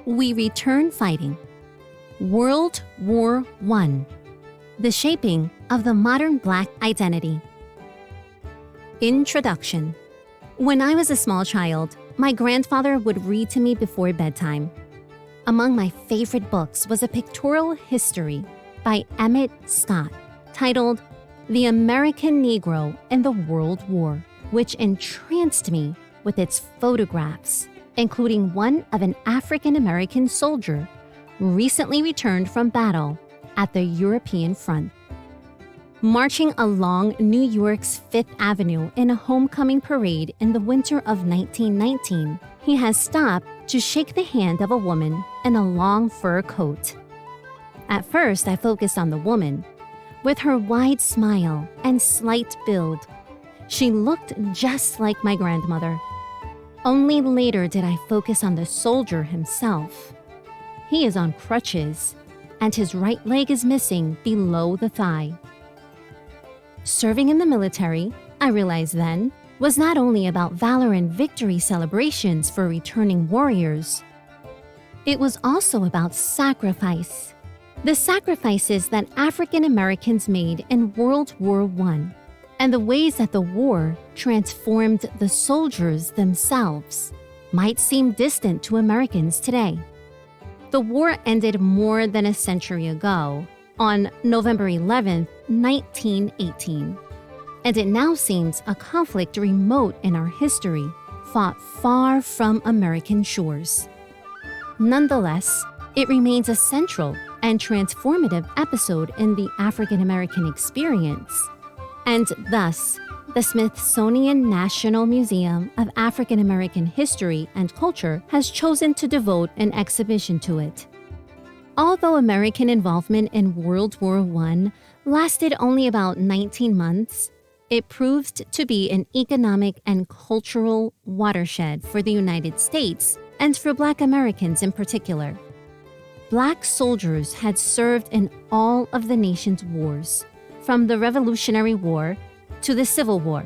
We return fighting. World War I. The shaping of the modern Black identity. Introduction. When I was a small child, my grandfather would read to me before bedtime. Among my favorite books was a pictorial history by Emmett Scott titled The American Negro in the World War, which entranced me with its photographs, including one of an African-American soldier recently returned from battle at the European front. Marching along New York's Fifth Avenue in a homecoming parade in the winter of 1919, he has stopped to shake the hand of a woman in a long fur coat. At first, I focused on the woman. With her wide smile and slight build, she looked just like my grandmother. Only later did I focus on the soldier himself. He is on crutches, and his right leg is missing below the thigh. Serving in the military, I realized then, was not only about valor and victory celebrations for returning warriors. It was also about sacrifice. The sacrifices that African Americans made in World War I, and the ways that the war transformed the soldiers themselves, might seem distant to Americans today. The war ended more than a century ago, on November 11, 1918, and it now seems a conflict remote in our history, fought far from American shores. Nonetheless, it remains a central and transformative episode in the African American experience, and thus, the Smithsonian National Museum of African American History and Culture has chosen to devote an exhibition to it. Although American involvement in World War I lasted only about 19 months, it proved to be an economic and cultural watershed for the United States and for Black Americans in particular. Black soldiers had served in all of the nation's wars, from the Revolutionary War to the Civil War,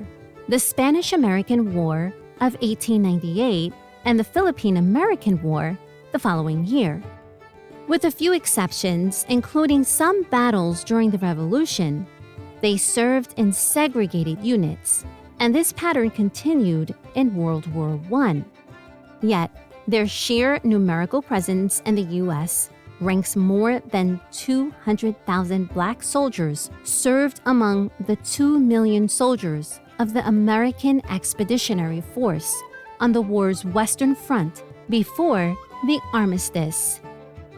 the Spanish-American War of 1898, and the Philippine-American War the following year. With a few exceptions, including some battles during the Revolution, they served in segregated units, and this pattern continued in World War I. Yet, their sheer numerical presence in the U.S. ranks more than 200,000 Black soldiers served among the 2 million soldiers of the American Expeditionary Force on the war's Western Front before the armistice,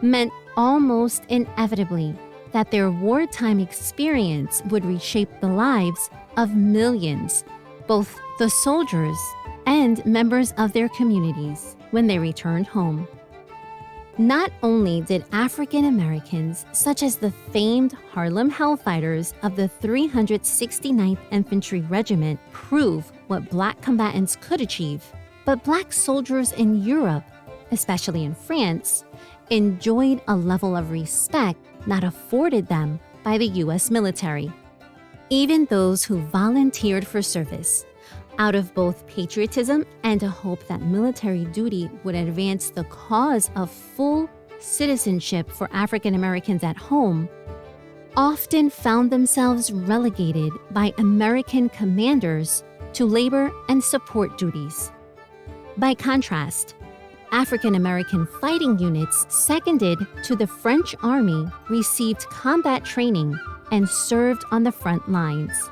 meant almost inevitably that their wartime experience would reshape the lives of millions, both the soldiers and members of their communities, when they returned home. Not only did African Americans, such as the famed Harlem Hellfighters of the 369th Infantry Regiment, prove what Black combatants could achieve, but Black soldiers in Europe, especially in France, enjoyed a level of respect not afforded them by the U.S. military. Even those who volunteered for service, out of both patriotism and a hope that military duty would advance the cause of full citizenship for African Americans at home, often found themselves relegated by American commanders to labor and support duties. By contrast, African American fighting units seconded to the French Army received combat training and served on the front lines,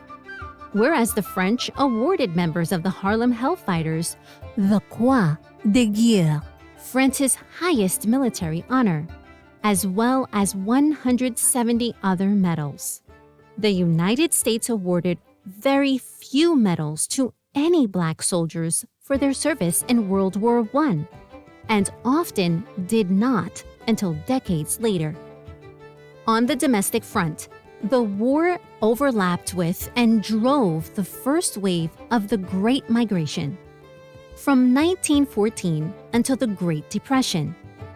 whereas the French awarded members of the Harlem Hellfighters the Croix de Guerre, France's highest military honor, as well as 170 other medals. The United States awarded very few medals to any Black soldiers for their service in World War I, and often did not until decades later. On the domestic front, the war overlapped with and drove the first wave of the Great Migration, from 1914 until the Great Depression,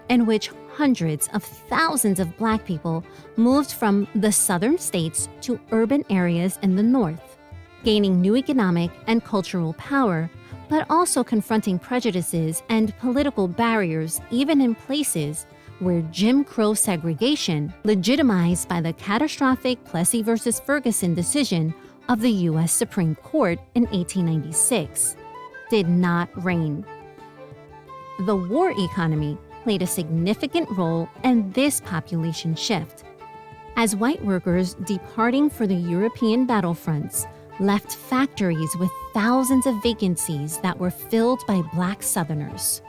in which hundreds of thousands of Black people moved from the southern states to urban areas in the north, gaining new economic and cultural power but also confronting prejudices and political barriers even in places where Jim Crow segregation, legitimized by the catastrophic Plessy v. Ferguson decision of the U.S. Supreme Court in 1896, did not reign. The war economy played a significant role in this population shift, as white workers departing for the European battlefronts left factories with thousands of vacancies that were filled by Black Southerners.